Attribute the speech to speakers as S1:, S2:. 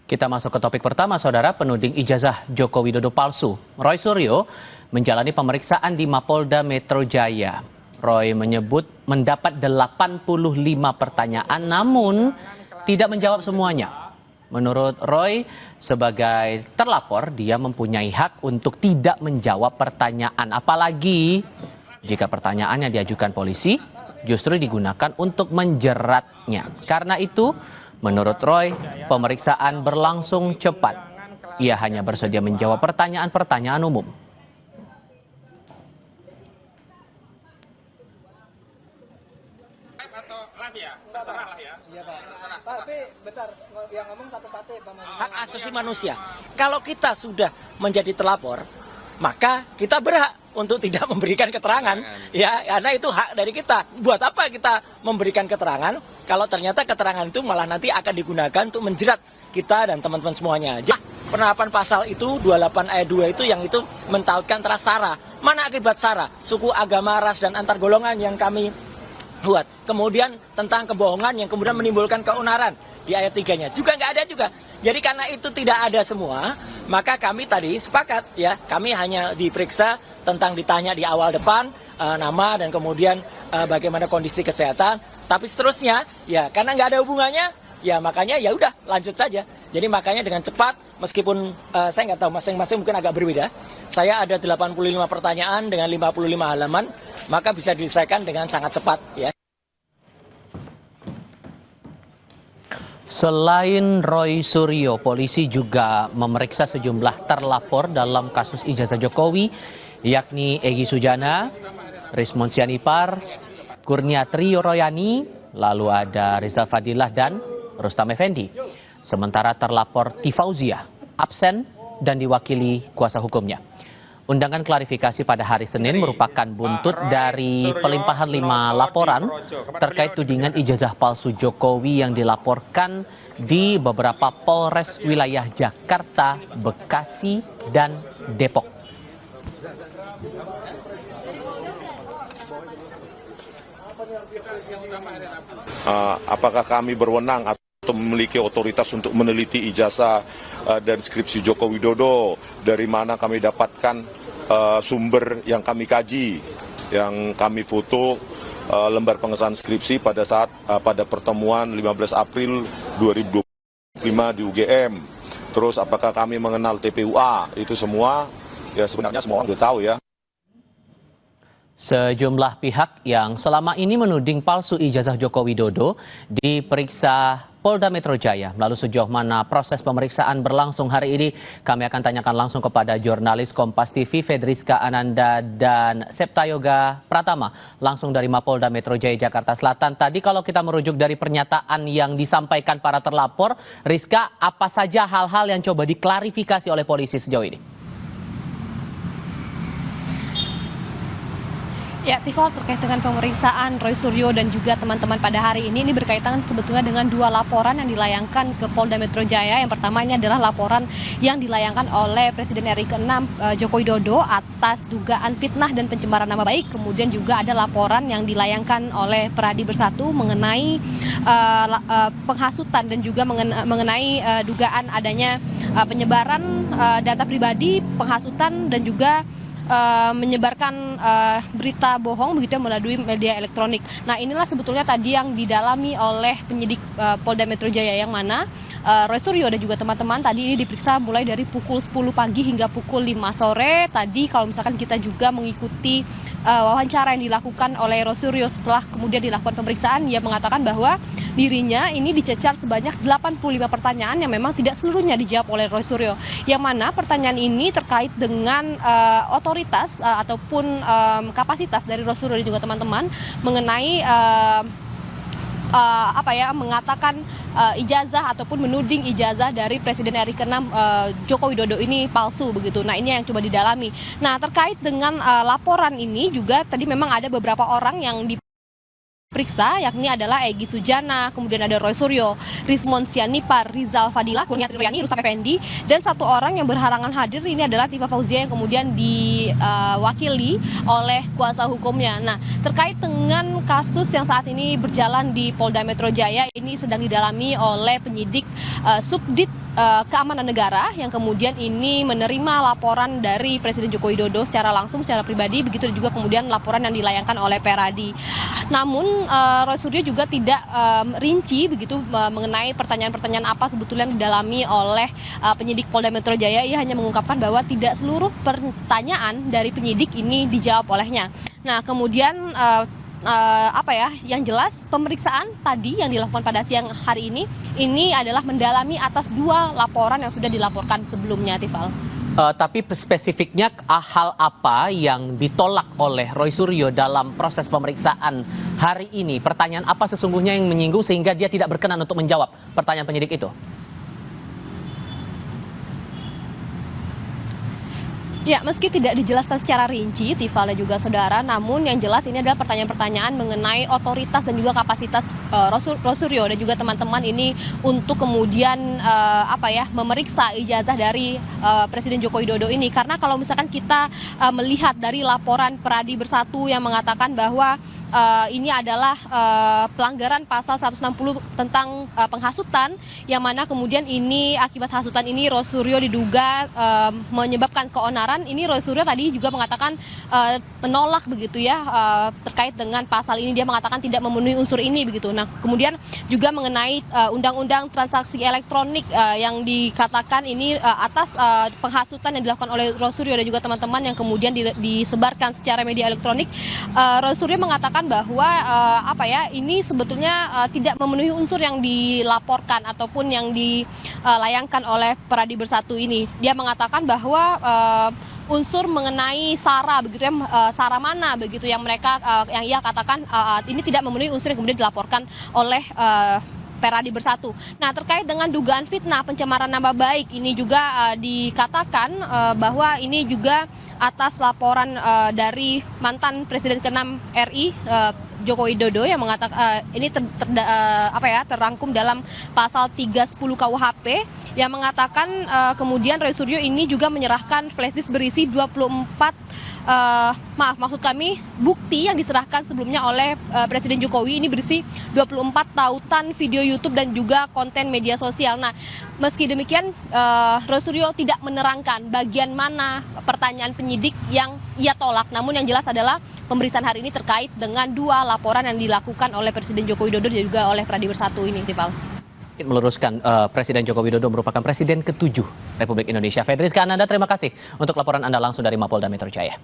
S1: Kita masuk ke topik pertama, Saudara. Penuding ijazah Joko Widodo palsu, Roy Suryo, menjalani pemeriksaan di Mapolda Metro Jaya. Roy menyebut mendapat 85 pertanyaan namun tidak menjawab semuanya. Menurut Roy, sebagai terlapor, dia mempunyai hak untuk tidak menjawab pertanyaan. Apalagi jika pertanyaan yang diajukan polisi justru digunakan untuk menjeratnya. Karena itu, menurut Roy, pemeriksaan berlangsung cepat. Ia hanya bersedia menjawab pertanyaan-pertanyaan umum.
S2: Tapi bentar, yang ngomong satu-satu ya, Pak.
S3: Hak asasi manusia. Kalau kita sudah menjadi terlapor, maka kita berhak untuk tidak memberikan keterangan, ya, karena itu hak dari kita. Buat apa kita memberikan keterangan kalau ternyata keterangan itu malah nanti akan digunakan untuk menjerat kita dan teman-teman semuanya. Penerapan pasal itu 28 ayat 2 itu yang itu mentautkan antara SARA. Mana akibat SARA? Suku, agama, ras, dan antar golongan yang kami buat. Kemudian tentang kebohongan yang kemudian menimbulkan keonaran di ayat 3-nya. Juga nggak ada juga. Jadi karena itu tidak ada semua, maka kami tadi sepakat ya, kami hanya diperiksa tentang ditanya di awal depan, nama dan kemudian bagaimana kondisi kesehatan. Tapi seterusnya, ya karena nggak ada hubungannya, ya makanya ya udah lanjut saja. Jadi makanya dengan cepat, meskipun saya nggak tahu masing-masing mungkin agak berbeda. Saya ada 85 pertanyaan dengan 55 halaman, maka bisa diselesaikan dengan sangat cepat ya.
S1: Selain Roy Suryo, polisi juga memeriksa sejumlah terlapor dalam kasus ijazah Jokowi, yakni Egy Sujana, Rismon Sianipar, Kurniatri Royani, lalu ada Rizal Fadilah dan Rustam Effendi. Sementara terlapor Tifauzia absen dan diwakili kuasa hukumnya. Undangan klarifikasi pada hari Senin merupakan buntut dari pelimpahan 5 laporan terkait tudingan ijazah palsu Jokowi yang dilaporkan di beberapa Polres wilayah Jakarta, Bekasi, dan Depok.
S4: Apakah kami berwenang atau memiliki otoritas untuk meneliti ijazah dan skripsi Joko Widodo, dari mana kami dapatkan sumber yang kami kaji, yang kami foto lembar pengesahan skripsi pada pertemuan 15 April 2025 di UGM. Terus apakah kami mengenal TPUA, itu semua ya sebenarnya semua orang sudah tahu ya.
S1: Sejumlah pihak yang selama ini menuding palsu ijazah Joko Widodo diperiksa Polda Metro Jaya. Lalu sejauh mana proses pemeriksaan berlangsung hari ini, kami akan tanyakan langsung kepada jurnalis Kompas TV Fedriska Ananda dan Septayoga Pratama langsung dari Mapolda Metro Jaya Jakarta Selatan. Tadi kalau kita merujuk dari pernyataan yang disampaikan para terlapor, Rizka, apa saja hal-hal yang coba diklarifikasi oleh polisi sejauh ini?
S5: Ya, Tifal, terkait dengan pemeriksaan Roy Suryo dan juga teman-teman pada hari ini berkaitan sebetulnya dengan 2 laporan yang dilayangkan ke Polda Metro Jaya. Yang pertama ini adalah laporan yang dilayangkan oleh Presiden RI ke-6 Joko Widodo atas dugaan fitnah dan pencemaran nama baik. Kemudian juga ada laporan yang dilayangkan oleh Peradi Bersatu mengenai penghasutan dan juga mengenai dugaan adanya penyebaran data pribadi, penghasutan dan juga menyebarkan berita bohong begitu melalui media elektronik. Nah, inilah sebetulnya tadi yang didalami oleh penyidik Polda Metro Jaya, yang mana Roy Suryo dan juga teman-teman tadi ini diperiksa mulai dari pukul 10 pagi hingga pukul 5 sore. Tadi kalau misalkan kita juga mengikuti wawancara yang dilakukan oleh Roy Suryo setelah kemudian dilakukan pemeriksaan, ia mengatakan bahwa dirinya ini dicecar sebanyak 85 pertanyaan yang memang tidak seluruhnya dijawab oleh Roy Suryo. Yang mana pertanyaan ini terkait dengan otoritas ataupun kapasitas dari Roy Suryo dan juga teman-teman mengenai mengatakan ijazah ataupun menuding ijazah dari Presiden RI ke-6 Joko Widodo ini palsu begitu. Nah, ini yang coba didalami. Nah, terkait dengan laporan ini juga tadi memang ada beberapa orang yang diperiksa, yakni adalah Egy Sujana, kemudian ada Roy Suryo, Rismon Sianipar, Rizal Fadilah, Kurniatri Royani, Rustam Effendi, dan satu orang yang berhalangan hadir ini adalah Tifauzia yang kemudian diwakili oleh kuasa hukumnya. Nah, terkait dengan kasus yang saat ini berjalan di Polda Metro Jaya, ini sedang didalami oleh penyidik Subdit Keamanan Negara yang kemudian ini menerima laporan dari Presiden Joko Widodo secara langsung, secara pribadi, begitu juga kemudian laporan yang dilayangkan oleh Peradi. Namun Roy Suryo juga tidak rinci begitu mengenai pertanyaan-pertanyaan apa sebetulnya yang didalami oleh penyidik Polda Metro Jaya. Ia hanya mengungkapkan bahwa tidak seluruh pertanyaan dari penyidik ini dijawab olehnya. Nah, kemudian yang jelas pemeriksaan tadi yang dilakukan pada siang hari ini adalah mendalami atas 2 laporan yang sudah dilaporkan sebelumnya, Tifal.
S1: Tapi spesifiknya hal apa yang ditolak oleh Roy Suryo dalam proses pemeriksaan hari ini? Pertanyaan apa sesungguhnya yang menyinggung sehingga dia tidak berkenan untuk menjawab pertanyaan penyidik itu?
S5: Ya, meski tidak dijelaskan secara rinci, Tifal dan juga saudara, namun yang jelas ini adalah pertanyaan-pertanyaan mengenai otoritas dan juga kapasitas Roy Suryo dan juga teman-teman ini untuk kemudian memeriksa ijazah dari Presiden Joko Widodo ini. Karena kalau misalkan kita melihat dari laporan Peradi Bersatu yang mengatakan bahwa ini adalah pelanggaran pasal 160 tentang penghasutan, yang mana kemudian ini akibat hasutan ini Roy Suryo diduga menyebabkan keonaran. Ini Roy Suryo tadi juga mengatakan menolak begitu ya terkait dengan pasal ini, dia mengatakan tidak memenuhi unsur ini begitu. Nah, kemudian juga mengenai undang-undang transaksi elektronik yang dikatakan ini atas penghasutan yang dilakukan oleh Roy Suryo dan juga teman-teman yang kemudian disebarkan secara media elektronik. Roy Suryo mengatakan bahwa ini sebetulnya tidak memenuhi unsur yang dilaporkan ataupun yang dilayangkan oleh Peradi Bersatu ini. Dia mengatakan bahwa unsur mengenai SARA begitu ya, SARA mana begitu yang mereka yang ia katakan ini tidak memenuhi unsur yang kemudian dilaporkan oleh Peradi Bersatu. Nah, terkait dengan dugaan fitnah pencemaran nama baik ini juga dikatakan bahwa ini juga atas laporan dari mantan Presiden ke-6 RI Joko Widodo yang mengatakan ini terrangkum dalam pasal 310 KUHP yang mengatakan kemudian Roy Suryo ini juga menyerahkan flash disk berisi 24 bukti yang diserahkan sebelumnya oleh Presiden Jokowi ini berisi 24 tautan video YouTube dan juga konten media sosial. Nah, meski demikian Roy Suryo tidak menerangkan bagian mana pertanyaan penyidik yang ia tolak. Namun yang jelas adalah pemeriksaan hari ini terkait dengan 2 laporan yang dilakukan oleh Presiden Joko Widodo dan juga oleh Peradi Bersatu ini, Tifal.
S1: Meluruskan, Presiden Joko Widodo merupakan Presiden ke-7 Republik Indonesia. Fedriska Ananda, terima kasih untuk laporan Anda langsung dari Mapolda Metro Jaya.